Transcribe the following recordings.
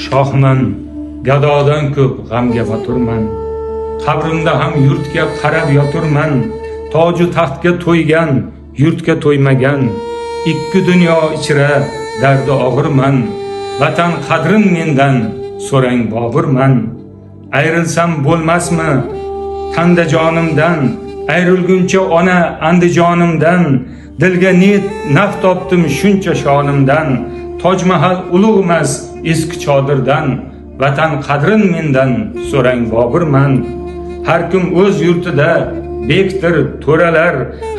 shohman, gadodan ko'p g'amga boturman. Qabrimda ham yurtga qarab yoturman. Toju taxtga to'ygan, yurtga to'ymagan. Ikki dunyo ichra dardi og'irman. Vatan qadrin mendan so'rang Boburman. Ayrilsam bo'lmasmi tanda jonimdan, ayrilguncha ona Andijonimdan. Dilga naf topdim shuncha shonimdan. Tojmahal ulug'mas eski chodirdan. Vatan qadrin mendan so'rang Boburman. Har kim o'z yurtida bektir to'ralar,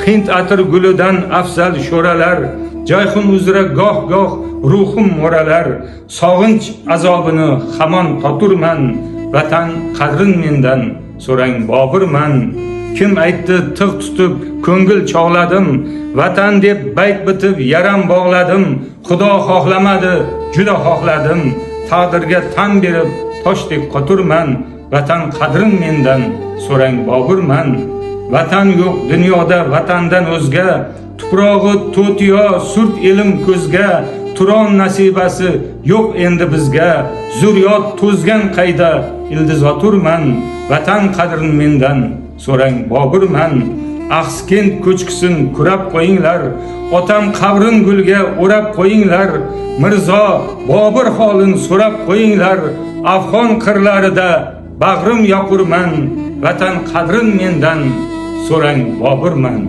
Hind atir gulidan afzal sho'ralar. Joyxun uzra goh ruhim mo'ralar, sog'inch azobini hamon toturman. Vatan qadrin mendan so'rang Boburman. Kim aytdi tig' tutib ko'ngil chog'ladim, vatan deb bayt bitib yaram bog'ladim. Xudo xohlamadi, juda xohladim, taqdirga tan berib toshdek qoturman. Vatan qadrin mendan so'rang Boburman. Vatan yo'q dunyoda vatandan o'zga, tuprog'i to'tiyo surt elim ko'zga. Turon nasibasi yo'q endi bizga, zurriyot to'zgan qayda ildizoturman. Vatan qadrin mendan so'rang Boburman. Axskent ko'chkisin kurab qo'yinglar, otam qabrin gulga o'rab qo'yinglar. Mirzo Bobur holin so'rab qo'yinglar, Afg'on qirlarida bag'rim yoqurman. Vatan qadrin mendan so'rang Boburman.